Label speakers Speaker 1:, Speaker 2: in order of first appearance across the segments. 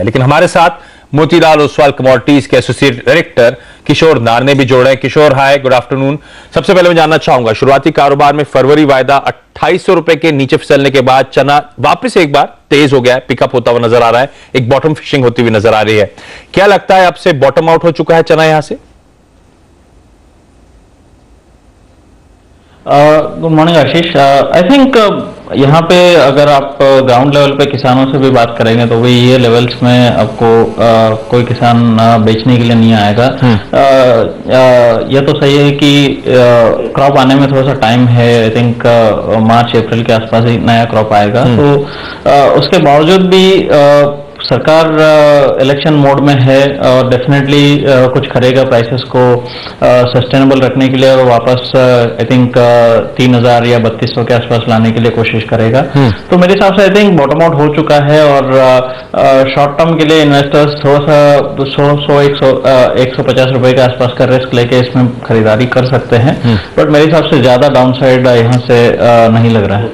Speaker 1: लेकिन हमारे साथ मोतीलाल ओसवाल कमोडिटीज के एसोसिएट डायरेक्टर किशोर नार ने भी जोड़े हैं। किशोर, हाय, गुड आफ्टरनून। सबसे पहले मैं जानना चाहूंगा, शुरुआती कारोबार में फरवरी वायदा 2800 रुपए के नीचे फिसलने के बाद चना वापस एक बार तेज हो गया है, पिकअप होता हुआ नजर आ रहा है, एक बॉटम फिशिंग होती हुई नजर आ रही है। क्या लगता है, अब से बॉटम आउट हो चुका है चना यहां से?
Speaker 2: Good morning Ashish. I think यहाँ पे अगर आप ग्राउंड लेवल पे किसानों से भी बात करेंगे तो भी ये लेवल्स में आपको कोई किसान बेचने के लिए नहीं आएगा। यह तो सही है कि क्रॉप आने में थोड़ा सा टाइम है। आई थिंक मार्च अप्रैल के आसपास ही नया क्रॉप आएगा। तो उसके बावजूद भी सरकार इलेक्शन मोड में है और डेफिनेटली कुछ करेगा प्राइसेस को सस्टेनेबल रखने के लिए और वापस आई थिंक 3000 या 3200 के आसपास लाने के लिए कोशिश करेगा। तो मेरे हिसाब से आई थिंक बॉटम आउट हो चुका है और शॉर्ट टर्म के लिए इन्वेस्टर्स थोड़ा सा 150 रुपए के आसपास का रिस्क लेके इसमें खरीदारी कर सकते हैं। बट मेरे हिसाब से ज्यादा डाउन साइड यहाँ से नहीं लग रहा है,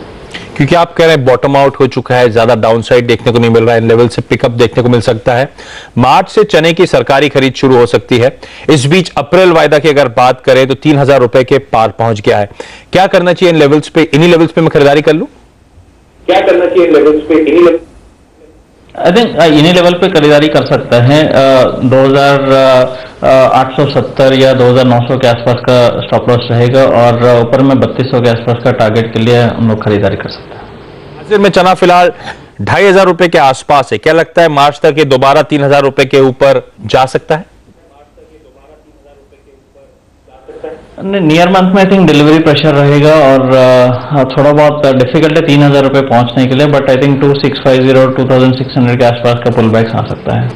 Speaker 1: क्योंकि आप कह रहे हैं बॉटम आउट हो चुका है, ज्यादा डाउनसाइड देखने को नहीं मिल रहा है, इन लेवल से पिकअप देखने को मिल सकता है। मार्च से चने की सरकारी खरीद शुरू हो सकती है। इस बीच अप्रैल वायदा की अगर बात करें तो 3000 रुपए के पार पहुंच गया है। क्या करना चाहिए इन लेवल्स पे? इन्हीं लेवल्स पे मैं खरीदारी कर लूं?
Speaker 2: क्या करना चाहिए इन लेवल्स पे? आई थिंक इन्हीं लेवल पे खरीदारी कर सकते हैं। 2870 या 2900 के आसपास का स्टॉप लॉस रहेगा और ऊपर में 3200 के आसपास का टारगेट के लिए हम लोग खरीदारी कर सकते हैं।
Speaker 1: हाजिर में चना फिलहाल 2500 रुपए के आसपास है। क्या लगता है मार्च तक ये दोबारा 3000 रुपए के ऊपर जा सकता है?
Speaker 2: नियर मंथ में आई थिंक डिलीवरी प्रेशर रहेगा और थोड़ा बहुत डिफिकल्ट है 3000 रुपए पहुंचने के लिए। बट आई थिंक 2650 2600 के आसपास का पुल बैक आ सकता है।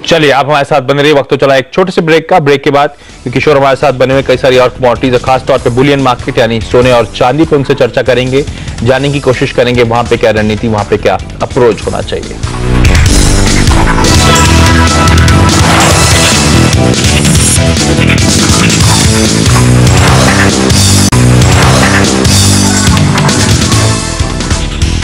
Speaker 1: चलिए, आप हमारे साथ बने रहिए। वक्त तो चला एक छोटे से ब्रेक का। ब्रेक के बाद किशोर हमारे साथ बने हुए कई सारी और कमोडिटीज, खासतौर पे बुलियन मार्केट यानी सोने और चांदी पे उनसे चर्चा करेंगे, जानने की कोशिश करेंगे वहां पे क्या रणनीति, वहां पे क्या अप्रोच होना चाहिए।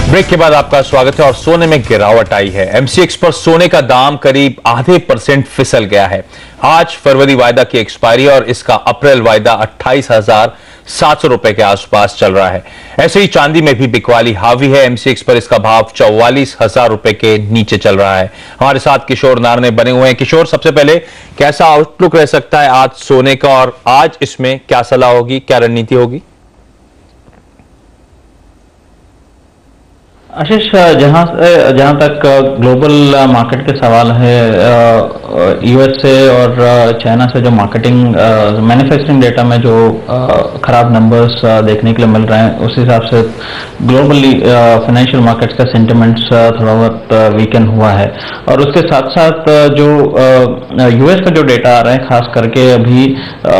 Speaker 1: ब्रेक के बाद आपका स्वागत है। और सोने में गिरावट आई है। एमसीएक्स पर सोने का दाम करीब आधे % फिसल गया है। आज फरवरी वायदा की एक्सपायरी और इसका अप्रैल वायदा 28,700 रुपए के आसपास चल रहा है। ऐसे ही चांदी में भी बिकवाली हावी है। एमसीएक्स पर इसका भाव 44,000 रुपए के नीचे चल रहा है। हमारे साथ किशोर नार ने बने हुए हैं। किशोर, सबसे पहले कैसा आउटलुक रह सकता है आज सोने का और आज इसमें क्या सलाह होगी, क्या रणनीति होगी?
Speaker 2: आशीष, जहां तक ग्लोबल मार्केट के सवाल है, यूएसए और चाइना से जो मार्केटिंग मैन्युफैक्चरिंग डेटा में जो खराब नंबर्स देखने के लिए मिल रहे हैं, उस हिसाब से ग्लोबली फाइनेंशियल मार्केट्स का सेंटिमेंट्स थोड़ा बहुत वीकन हुआ है। और उसके साथ साथ जो यूएस का जो डेटा आ रहा है, खास करके अभी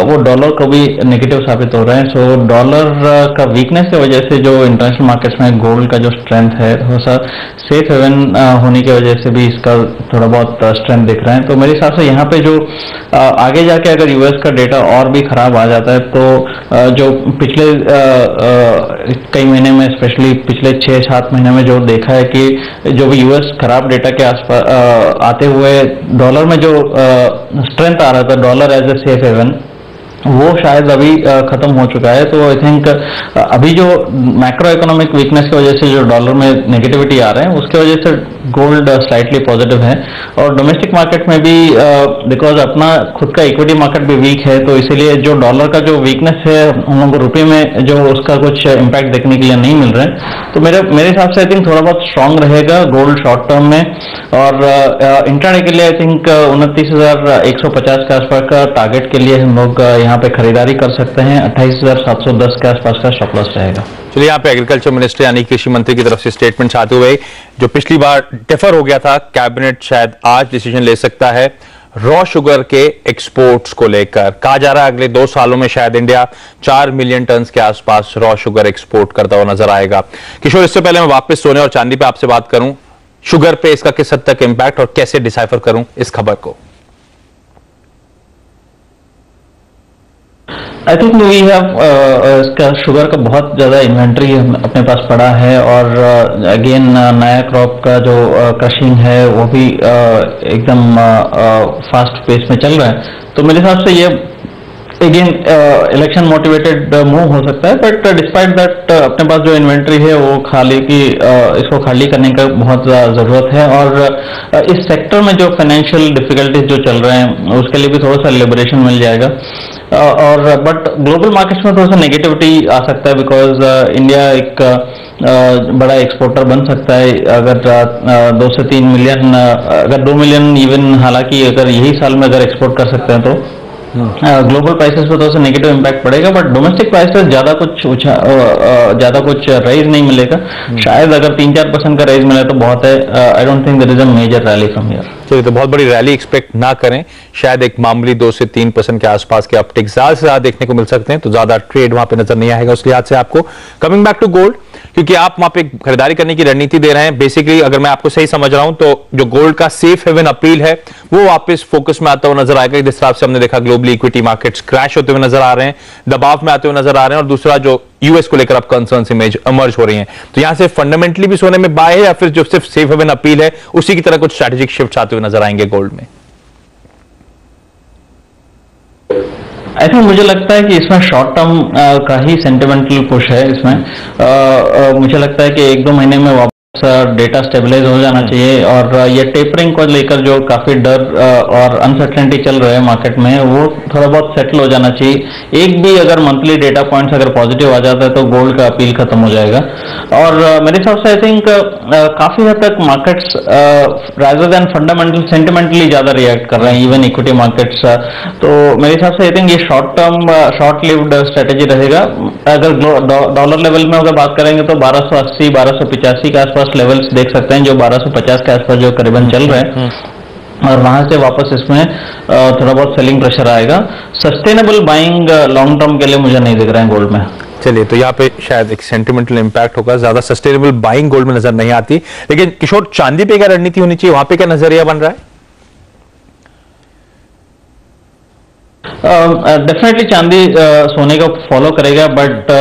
Speaker 2: वो डॉलर को भी नेगेटिव साबित हो रहे हैं। सो डॉलर का वीकनेस की वजह से जो इंटरनेशनल मार्केट्स में गोल्ड का जो स्ट्रेंथ है, थोड़ा सा सेफ हेवन होने की वजह से भी इसका थोड़ा बहुत स्ट्रेंथ दिख रहा है। तो मेरे हिसाब से यहाँ पे जो आगे जाके अगर यूएस का डेटा और भी खराब आ जाता है तो जो पिछले कई महीने में, स्पेशली पिछले 6-7 महीने में जो देखा है कि जो भी यूएस खराब डेटा के आसपास आते हुए डॉलर में जो स्ट्रेंथ आ रहा था, dollar as a safe haven, वो शायद अभी खत्म हो चुका है। तो आई थिंक अभी जो मैक्रो इकोनॉमिक वीकनेस की वजह से जो डॉलर में नेगेटिविटी आ रहे हैं, उसके वजह से गोल्ड स्लाइटली पॉजिटिव है। और डोमेस्टिक मार्केट में भी बिकॉज अपना खुद का इक्विटी मार्केट भी वीक है, तो इसीलिए जो डॉलर का जो वीकनेस है, हम लोगों को रुपये में जो उसका कुछ इम्पैक्ट देखने के लिए नहीं मिल रहा है। तो मेरे हिसाब से आई थिंक थोड़ा बहुत स्ट्रांग रहेगा गोल्ड शॉर्ट टर्म में। और इंट्राडे के लिए आई थिंक 29,150 के आसपास का टारगेट के लिए हम लोग यहाँ पे खरीदारी कर सकते हैं। 28,710 के आसपास का स्टॉप लॉस रहेगा।
Speaker 1: चलिए, यहाँ पे एग्रीकल्चर मिनिस्टर यानी कृषि मंत्री की तरफ से स्टेटमेंट आते हुए, जो पिछली बार डिफर हो गया था, कैबिनेट शायद आज डिसीजन ले सकता है रॉ शुगर के एक्सपोर्ट्स को लेकर। कहा जा रहा है अगले 2 सालों में शायद इंडिया 4 मिलियन टन के आसपास रॉ शुगर एक्सपोर्ट करता हुआ नजर आएगा। किशोर, इससे पहले मैं वापस सोने और चांदी पे आपसे बात करूं, शुगर पे इसका किस हद तक इंपैक्ट और कैसे डिसाइफर करूं इस खबर को?
Speaker 2: आई आई थिंक वी हैव इसका शुगर का बहुत ज़्यादा इन्वेंट्री अपने पास पड़ा है, और अगेन नया क्रॉप का जो क्रशिंग है वो भी एकदम फास्ट पेस में चल रहा है। तो मेरे हिसाब से ये अगेन इलेक्शन मोटिवेटेड मूव हो सकता है, बट डिस्पाइट दैट अपने पास जो इन्वेंट्री है वो इसको खाली करने का बहुत ज़रूरत है। और इस सेक्टर में जो फाइनेंशियल डिफिकल्टीज जो चल रहे हैं उसके लिए भी थोड़ा सा लिबरेशन मिल जाएगा। और बट ग्लोबल मार्केट्स में थोड़ा सा नेगेटिविटी आ सकता है, बिकॉज इंडिया एक बड़ा एक्सपोर्टर बन सकता है अगर 2 से 3 मिलियन, अगर 2 मिलियन इवन, हालांकि अगर यही साल में अगर एक्सपोर्ट कर सकते हैं तो ग्लोबल प्राइसेस पे थोड़ा सा नेगेटिव इम्पैक्ट पड़ेगा, बट डोमेस्टिक प्राइसेस ज्यादा कुछ राइज नहीं मिलेगा। शायद अगर 3-4% का राइज मिले तो बहुत है। I don't think there is a major rally from here.
Speaker 1: चलिए, तो बहुत बड़ी रैली एक्सपेक्ट ना करें, शायद एक मामूली 2 से 3% के आसपास के अपटिक ज्यादा से ज्यादा देखने को मिल सकते हैं, तो ज्यादा ट्रेड वहां पे नजर नहीं आएगा उस लिहाज से आपको। कमिंग बैक टू गोल्ड, क्योंकि आप वहां पे खरीदारी करने की रणनीति दे रहे हैं, बेसिकली अगर मैं आपको सही समझ रहा हूं तो जो गोल्ड का सेफ हेवन अपील है वो वापस फोकस में आता हुआ नजर आएगा। जिस हिसाब से हमने देखा ग्लोबली इक्विटी मार्केट्स क्रैश होते हुए नजर आ रहे हैं, दबाव में आते हुए नजर आ रहे हैं, और दूसरा जो यूएस को लेकर अब कंसर्न्स इमेज इमर्ज हो रही हैं, तो यहां से फंडामेंटली भी सोने में बाय है, या फिर जो सिर्फ सेफ हेवन अपील है उसी की तरह कुछ स्ट्रैटेजिक शिफ्ट आते हुए नजर आएंगे गोल्ड में?
Speaker 2: आई थिंक मुझे लगता है कि इसमें शॉर्ट टर्म का ही सेंटिमेंटल पुश है। इसमें मुझे लगता है कि 1-2 महीने में वापस डेटा स्टेबलाइज हो जाना चाहिए, और ये टेपरिंग को लेकर जो काफी डर और अनसर्टेनिटी चल रहा है मार्केट में वो थोड़ा बहुत सेटल हो जाना चाहिए। एक भी अगर मंथली डेटा पॉइंट्स अगर पॉजिटिव आ जाता है तो गोल्ड का अपील खत्म हो जाएगा। और मेरे हिसाब से आई थिंक काफी हद तक markets rather than fundamental sentimentally ज्यादा रिएक्ट कर रहे हैं, इवन इक्विटी मार्केट्स। तो मेरे हिसाब से आई थिंक ये short term short lived strategy रहेगा। अगर डॉलर लेवल में अगर बात करेंगे तो 1280-1285 के आसपास लेवल्स देख सकते हैं, जो 1250 के आसपास जो करीबन चल रहे हैं, और वहां से वापस इसमें थोड़ा बहुत सेलिंग प्रेशर आएगा। सस्टेनेबल बाइंग लॉन्ग टर्म के लिए मुझे नहीं दिख रहा है गोल्ड में।
Speaker 1: चलिए, तो यहाँ पे शायद एक सेंटिमेंटल इंपैक्ट होगा, ज्यादा सस्टेनेबल बाइंग गोल्ड में नजर नहीं आती। लेकिन किशोर, चांदी पे क्या रणनीति होनी चाहिए, वहां पे क्या नजरिया बन रहा है?
Speaker 2: डेफिनेटली चांदी सोने को फॉलो करेगा, बट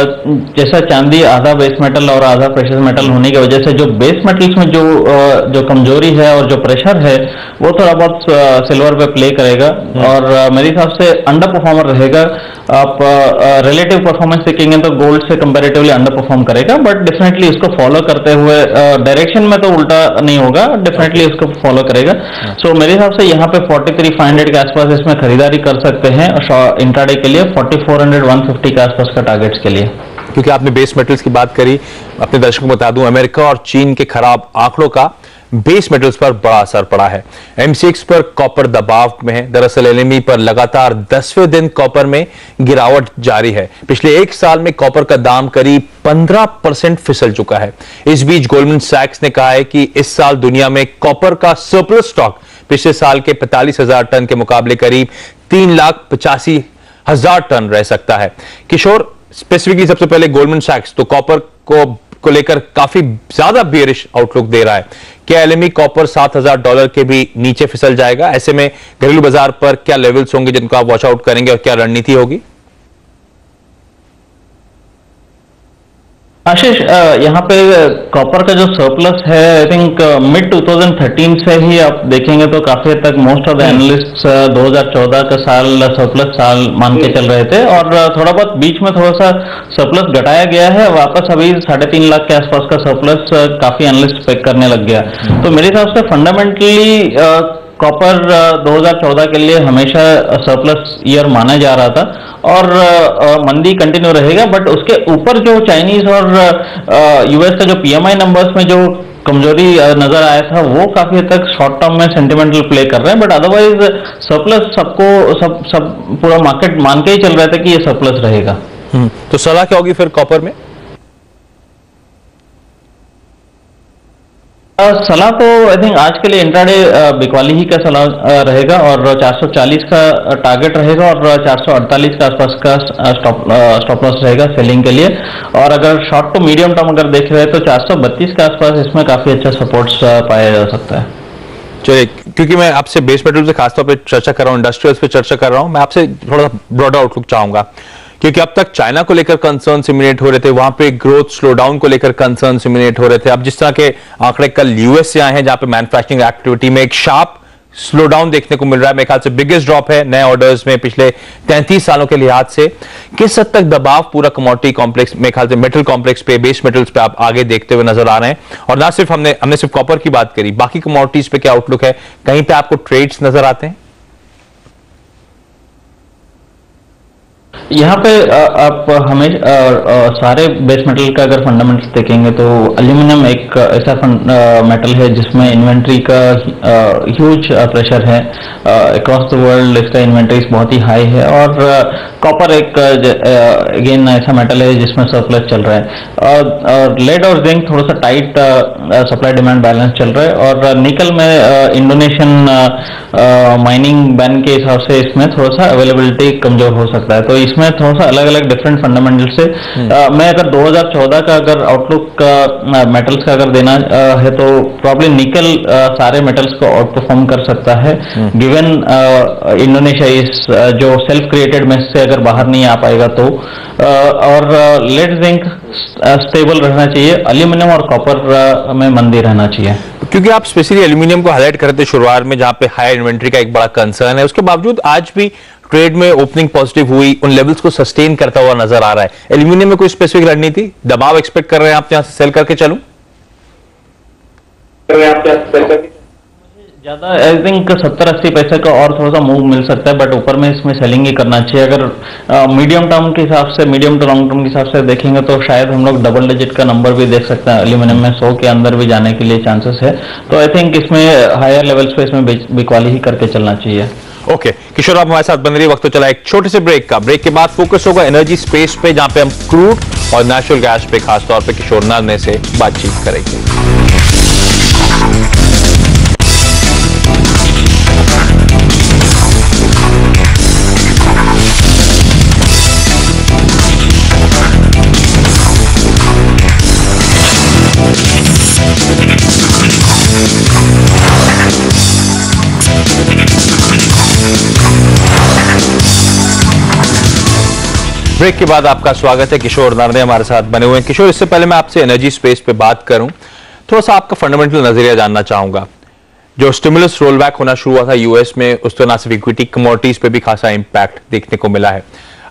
Speaker 2: जैसा चांदी आधा बेस मेटल और आधा प्रेशर मेटल होने की वजह से जो बेस मेटल्स में जो कमजोरी है और जो प्रेशर है वो थोड़ा बहुत सिल्वर पे प्ले करेगा, और मेरे हिसाब से अंडर परफॉर्मर रहेगा। आप रिलेटिव परफॉर्मेंस देखेंगे तो गोल्ड से कंपैरेटिवली अंडर परफॉर्म करेगा, बट डेफिनेटली उसको फॉलो करते हुए डायरेक्शन में तो उल्टा नहीं होगा, डेफिनेटली उसको फॉलो करेगा। सो मेरे हिसाब से यहाँ पे 43,500 के आसपास इसमें खरीदारी कर सकते हैं इंट्राडे के लिए, 4400-150 के आसपास का टारगेट्स के लिए।
Speaker 1: क्योंकि आपने बेस मेटल्स की बात करी, अपने दर्शकों को बता दूं, अमेरिका और चीन के खराब आंकड़ों का बेस मेटल्स पर बड़ा असर पड़ा है। एमसीएक्स पर कॉपर दबाव में है। दरअसल एलएमई पर लगातार 10वें दिन कॉपर में गिरावट जारी है। पिछले 1 साल में कॉपर का दाम करीब 15% फिसल चुका है। इस बीच गोल्डमैन सैक्स ने कहा है कि इस साल दुनिया में कॉपर का सरप्लस स्टॉक पिछले साल के 45,000 टन के मुकाबले करीब 3,85,000 टन रह सकता है। किशोर, स्पेसिफिकली सबसे पहले गोल्डमैन सैक्स तो कॉपर को लेकर काफी ज्यादा बेयरिश आउटलुक दे रहा है। क्या एलएमई कॉपर $7,000 के भी नीचे फिसल जाएगा? ऐसे में घरेलू बाजार पर क्या लेवल्स होंगे जिनको आप वॉच आउट करेंगे, और क्या रणनीति होगी?
Speaker 2: आशीष, यहाँ पे कॉपर का जो सरप्लस है, आई थिंक मिड 2013 से ही आप देखेंगे तो काफी हद तक मोस्ट ऑफ द एनालिस्ट्स 2014 का साल सरप्लस साल मान के चल रहे थे, और थोड़ा बहुत बीच में थोड़ा सा सरप्लस घटाया गया है, वापस अभी 3.5 लाख के आसपास का सरप्लस काफी एनालिस्ट पेक करने लग गया। तो मेरे हिसाब से फंडामेंटली कॉपर 2014 के लिए हमेशा सरप्लस ईयर माना जा रहा था, और मंदी कंटिन्यू रहेगा, बट उसके ऊपर जो चाइनीज और यूएस का जो पीएमआई नंबर्स में जो कमजोरी नजर आया था वो काफी हद तक शॉर्ट टर्म में सेंटिमेंटल प्ले कर रहे हैं, बट अदरवाइज सरप्लस सब पूरा मार्केट मान के ही चल रहा था कि ये सरप्लस रहेगा।
Speaker 1: तो सलाह क्या होगी फिर कॉपर में?
Speaker 2: सलाह तो आई थिंक आज के लिए इंट्राडे बिकवाली ही का सलाह रहेगा, और 440 का टारगेट रहेगा, और 448 के आसपास का स्टॉप लॉस रहेगा सेलिंग के लिए। और अगर शॉर्ट टू मीडियम टर्म अगर देख रहे हैं तो 432 के आसपास इसमें काफी अच्छा सपोर्ट्स पाया जा सकता है।
Speaker 1: चलिए, क्योंकि मैं आपसे बेस मेटल से खासतौर पर चर्चा कर रहा हूँ, इंडस्ट्रियल्स पे चर्चा कर रहा हूँ, मैं आपसे थोड़ा ब्रॉडर आउटलुक चाहूंगा क्योंकि अब तक चाइना को लेकर कंसर्न इमिनेट हो रहे थे, वहां पे ग्रोथ स्लोडाउन को लेकर कंसर्न इमिनेट हो रहे थे। अब जिस तरह के आंकड़े कल यूएस से आए हैं, जहां पे मैन्युफैक्चरिंग एक्टिविटी में एक शार्प स्लो डाउन देखने को मिल रहा है, मेरे ख्याल से बिगेस्ट ड्रॉप है नए ऑर्डर्स में पिछले 33 सालों के लिहाज से। किस हद तक दबाव पूरा कमोडिटी कॉम्प्लेक्स, मेरे ख्याल से मेटल कॉम्प्लेक्स पे, बेस मेटल्स पे आप आगे देखते हुए नजर आ रहे हैं? और ना सिर्फ हमने सिर्फ कॉपर की बात करी, बाकी कमोडिटीज पे क्या आउटलुक है? कहीं पे आपको ट्रेड्स नजर आते हैं?
Speaker 2: यहाँ पे आप हमें सारे बेस मेटल का अगर फंडामेंटल्स देखेंगे तो एल्यूमिनियम एक ऐसा मेटल है जिसमें इन्वेंट्री का ह्यूज प्रेशर है अक्रॉस द वर्ल्ड, इसका इन्वेंट्रीज बहुत ही हाई है। और कॉपर एक अगेन ऐसा मेटल है जिसमें सरप्लस चल रहा है। और लेड और जिंक थोड़ा सा टाइट सप्लाई डिमांड बैलेंस चल रहा है। और निकल में इंडोनेशियन माइनिंग बैन के हिसाब से इसमें थोड़ा सा अवेलेबिलिटी कमजोर हो सकता है। तो इसमें थोड़ा सा अलग अलग डिफरेंट फंडामेंटल से मैं अगर 2014 का अगर आउटलुक मेटल्स का अगर देना है तो प्रॉब्लम निकल सारे मेटल्स को आउट परफॉर्म कर सकता है, गिवन इंडोनेशिया इस जो सेल्फ क्रिएटेड मेस से अगर बाहर नहीं आ पाएगा तो। और लेड जिंक स्टेबल रहना चाहिए, एल्यूमिनियम और कॉपर में मंदी रहना चाहिए।
Speaker 1: क्योंकि आप स्पेशली एल्यूमिनियम को हाईलाइट करते थे शुरुआत में, जहां पे हाई इन्वेंट्री का एक बड़ा कंसर्न है, उसके बावजूद आज भी ट्रेड में ओपनिंग पॉजिटिव हुई, उन लेवल्स को सस्टेन करता हुआ नजर आ रहा है। एल्यूमिनियम में कोई स्पेसिफिक रणनीति, दबाव एक्सपेक्ट कर रहे हैं आप यहां से सेल करके चलूं?
Speaker 2: ज्यादा आई थिंक 70-80 पैसे का और थोड़ा सा मूव मिल सकता है, बट ऊपर में इसमें सेलिंग ही करना चाहिए। अगर मीडियम टर्म के हिसाब से, मीडियम टू लॉन्ग टर्म के हिसाब से देखेंगे तो शायद हम लोग डबल डिजिट का नंबर भी देख सकते हैं एल्यूमिनियम में, 100 के अंदर भी जाने के लिए चांसेस है। तो आई थिंक इसमें हायर लेवल्स पे इसमें बिकवाली ही करके चलना चाहिए।
Speaker 1: ओके किशोर, आप हमारे साथ बन रही, वक्त तो चला एक छोटे से ब्रेक का। ब्रेक के बाद फोकस होगा एनर्जी स्पेस पे, जहां पे हम क्रूड और नेचुरल गैस पे खासतौर पे किशोर नारने से बातचीत करेंगे। ब्रेक के बाद आपका स्वागत है। किशोर नारने हमारे साथ बने हुए हैं। किशोर, इससे पहले मैं आपसे एनर्जी स्पेस पे बात करूं, थोड़ा सा आपका फंडामेंटल नजरिया जानना चाहूंगा। जो स्टिमुलस रोल बैक होना शुरू हुआ था यूएस में, उस तरह सिर्फ इक्विटी कमोडिटीज पे भी खासा इंपैक्ट देखने को मिला है।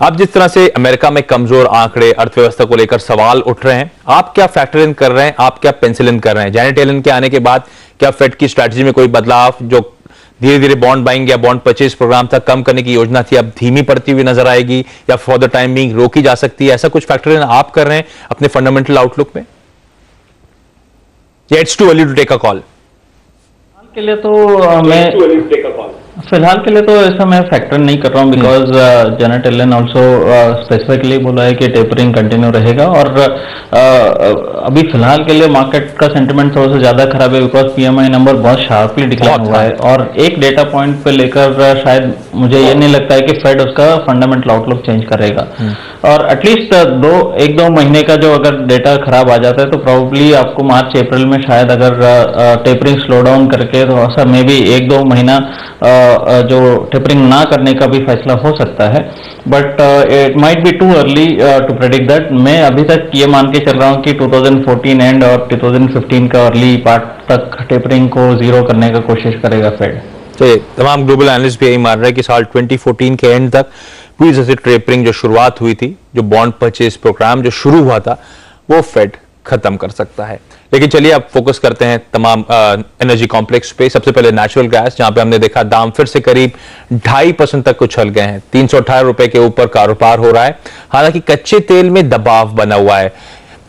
Speaker 1: अब जिस तरह से अमेरिका में कमजोर आंकड़े, अर्थव्यवस्था को लेकर सवाल उठ रहे हैं, आप क्या फैक्टर इन कर रहे हैं, आप क्या पेंसिल इन कर रहे हैं? जैनेट येलन के आने के बाद क्या फेड की स्ट्रैटेजी में कोई बदलाव, जो धीरे धीरे बॉन्ड बाइंग या बॉन्ड परचेज प्रोग्राम तक कम करने की योजना थी, अब धीमी पड़ती हुई नजर आएगी या फॉर द टाइम बीइंग रोकी जा सकती है? ऐसा कुछ फैक्टर इन आप कर रहे हैं अपने फंडामेंटल आउटलुक में, या it's too early to take a call?
Speaker 2: के लिए तो फिलहाल के लिए तो ऐसा मैं फैक्टर नहीं कर रहा हूँ, because Janet Yellen also specifically बोला है कि टेपरिंग कंटिन्यू रहेगा। और अभी फिलहाल के लिए मार्केट का सेंटिमेंट थोड़ा सा ज्यादा खराब है, बिकॉज पीएमआई नंबर बहुत शार्पली डिक्लाइन हुआ है। और एक डेटा पॉइंट पे लेकर शायद मुझे ये नहीं लगता है कि फेड उसका फंडामेंटल आउटलुक चेंज करेगा। और एटलीस्ट एक दो महीने का जो अगर डेटा खराब आ जाता है तो प्रॉब्ली आपको मार्च अप्रैल में शायद अगर टेपरिंग स्लो डाउन करके थोड़ा सा मे बी 1-2 महीना जो टेपरिंग ना करने का भी फैसला हो सकता है। But it might be too early to predict that. मैं अभी तक ये मान के चल रहा हूँ कि 2014 एंड और 2015 का अर्ली पार्ट तक टेपरिंग को जीरो करने का कोशिश करेगा फेड।
Speaker 1: तो तमाम ग्लोबल एनालिस्ट भी यही मान रहे हैं कि साल 2014 के एंड तक पूरी तरह से टेपरिंग जो शुरुआत हुई थी, जो बॉन्ड परचेज प्रोग्राम जो शुरू हुआ था, वो फेड खत्म कर सकता है। लेकिन चलिए अब फोकस करते हैं तमाम एनर्जी कॉम्प्लेक्स पे। सबसे पहले नेचुरल गैस, जहां पे हमने देखा दाम फिर से करीब 2.5% तक उछल गए हैं। 318 रुपए के ऊपर कारोबार हो रहा है, हालांकि कच्चे तेल में दबाव बना हुआ है।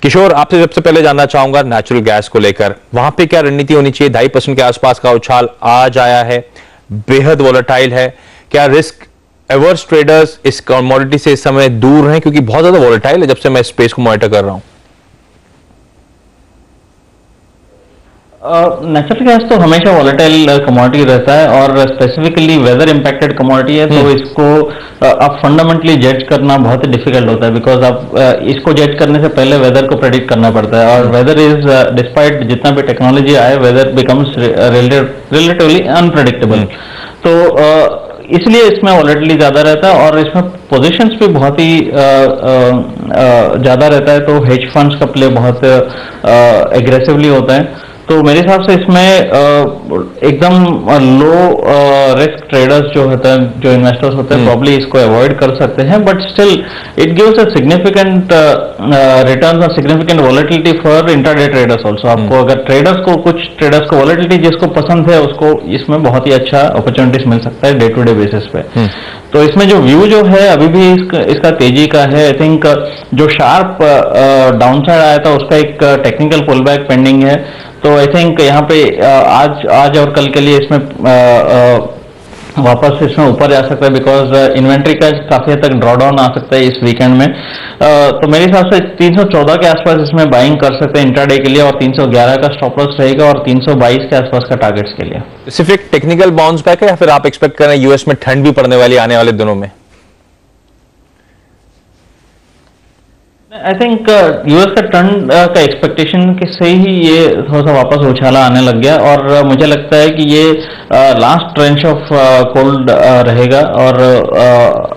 Speaker 1: किशोर, आपसे सबसे पहले जानना चाहूंगा नेचुरल गैस को लेकर, वहां पे क्या रणनीति होनी चाहिए? 2.5% के आसपास का उछाल आज आया है, बेहद वोलेटाइल है। क्या रिस्क एवर्स ट्रेडर्स इस कमोडिटी से इस समय दूर हैं, क्योंकि बहुत ज्यादा वोलेटाइल है जब से मैं स्पेस को मॉनिटर कर रहा हूं?
Speaker 2: नेचुरल गैस तो हमेशा वॉलेटाइल कमोडिटी रहता है, और स्पेसिफिकली वेदर इंपैक्टेड कमोडिटी है, तो इसको आप फंडामेंटली जज करना बहुत ही डिफिकल्ट होता है, बिकॉज आप इसको जज करने से पहले वेदर को प्रेडिक्ट करना पड़ता है। और वेदर इज डिस्पाइट जितना भी टेक्नोलॉजी आए, वेदर बिकम्स रिलेटिवली अनप्रेडिक्टेबल। तो इसलिए इसमें वॉलेटिलिटी ज़्यादा रहता है और इसमें पोजीशंस भी बहुत ही ज़्यादा रहता है, तो हेज फंड्स का प्ले बहुत एग्रेसिवली होता है। तो मेरे हिसाब से इसमें एकदम लो रिस्क ट्रेडर्स जो होते हैं, जो इन्वेस्टर्स होते हैं, प्रॉब्ली इसको अवॉइड कर सकते हैं, but still it gives a significant returns और significant volatility for intraday traders also. आपको अगर कुछ ट्रेडर्स को वॉलेटिलिटी जिसको पसंद है उसको इसमें बहुत ही अच्छा अपॉर्चुनिटीज मिल सकता है डे टू डे बेसिस पे। तो इसमें जो व्यू जो है अभी भी इसका तेजी का है। आई थिंक जो शार्प डाउनसाइड आया था उसका एक टेक्निकल पुल बैक पेंडिंग है। तो आई थिंक यहाँ पे आज और कल के लिए इसमें वापस इसमें ऊपर जा सकता है, बिकॉज इन्वेंट्री का काफी हद तक ड्रॉ डाउन आ सकता है इस वीकेंड में। तो मेरे हिसाब से 314 के आसपास इसमें बाइंग कर सकते हैं इंट्राडे के लिए, और 311 का स्टॉप लॉस रहेगा और 322 के आसपास का टारगेट्स के लिए।
Speaker 1: स्पेसिफिक टेक्निकल बाउंस बैक है या फिर आप एक्सपेक्ट कर रहे हैं यूएस में ठंड भी पड़ने वाली आने वाले दिनों में?
Speaker 2: आई थिंक यूएस का टर्न का एक्सपेक्टेशन के से ही ये थोड़ा सा वापस उछाला आने लग गया, और मुझे लगता है कि ये लास्ट ट्रेंच ऑफ कोल्ड रहेगा, और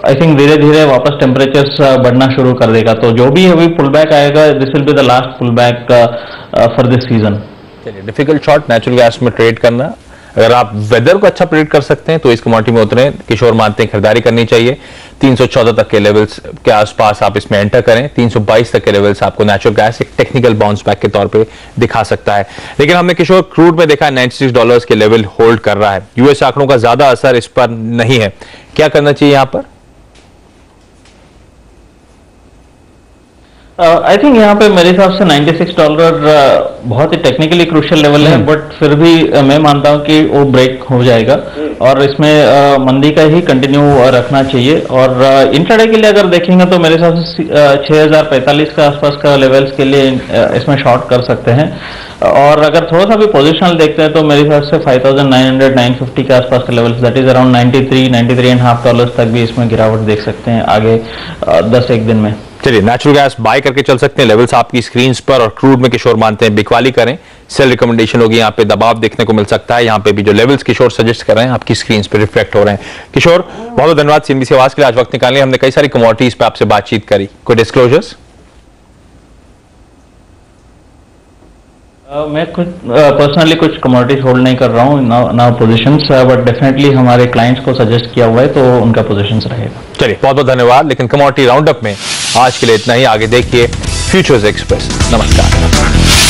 Speaker 2: आई थिंक धीरे धीरे वापस टेम्परेचर्स बढ़ना शुरू कर देगा। तो जो भी अभी पुल बैक आएगा, this will be the last pull back for this season.
Speaker 1: चलिए, डिफिकल्ट शॉट नेचुरल गैस में ट्रेड करना, अगर आप वेदर को अच्छा प्रेडिक्ट कर सकते हैं तो इस कमोडिटी में उतरे। किशोर मानते हैं खरीदारी करनी चाहिए। 314 तक के लेवल्स के आसपास आप इसमें एंटर करें। 322 तक के लेवल्स आपको नेचुरल गैस एक टेक्निकल बाउंस बैक के तौर पे दिखा सकता है। लेकिन हमने किशोर क्रूड में देखा $96 के लेवल होल्ड कर रहा है। यूएस आंकड़ों का ज्यादा असर इस पर नहीं है, क्या करना चाहिए यहां पर?
Speaker 2: आई थिंक यहाँ पे मेरे हिसाब से $96 बहुत ही टेक्निकली क्रूशियल लेवल है, बट फिर भी मैं मानता हूँ कि वो ब्रेक हो जाएगा और इसमें मंदी का ही कंटिन्यू रखना चाहिए। और इंट्राडे के लिए अगर देखेंगे तो मेरे हिसाब से 6045 के आसपास का लेवल्स के लिए इसमें शॉर्ट कर सकते हैं। और अगर थोड़ा सा भी पोजिशनल देखते हैं तो मेरे हिसाब से 5900 950 के आसपास के लेवल्स, दैट इज अराउंड $93.5 तक भी इसमें गिरावट देख सकते हैं आगे 10-1 दिन में।
Speaker 1: चलिए, नेचुरल गैस बाय करके चल सकते हैं, लेवल्स आपकी स्क्रीन पर। और क्रूड में किशोर मानते हैं बिकवाली करें, सेल रिकमेंडेशन होगी। यहाँ पे दबाव देखने को मिल सकता है। यहाँ पे भी जो लेवल्स किशोर सजेस्ट कर रहे हैं आपकी स्क्रीन पे रिफ्लेक्ट हो रहे हैं। किशोर, बहुत बहुत धन्यवाद सीएनबीसी आवाज के लिए आज वक्त निकालने। हमने कई सारी कमोडिटीज पे आपसे बातचीत करी, कोई डिस्क्लोजर्स?
Speaker 2: मैं कुछ पर्सनली कुछ कमोडिटीज होल्ड नहीं कर रहा हूँ ना पोजीशंस, बट डेफिनेटली हमारे क्लाइंट्स को सजेस्ट किया हुआ है तो उनका पोजीशंस रहेगा।
Speaker 1: चलिए, बहुत बहुत धन्यवाद। लेकिन कमोडिटी राउंड अप में आज के लिए इतना ही। आगे देखिए फ्यूचर्स एक्सप्रेस। नमस्कार।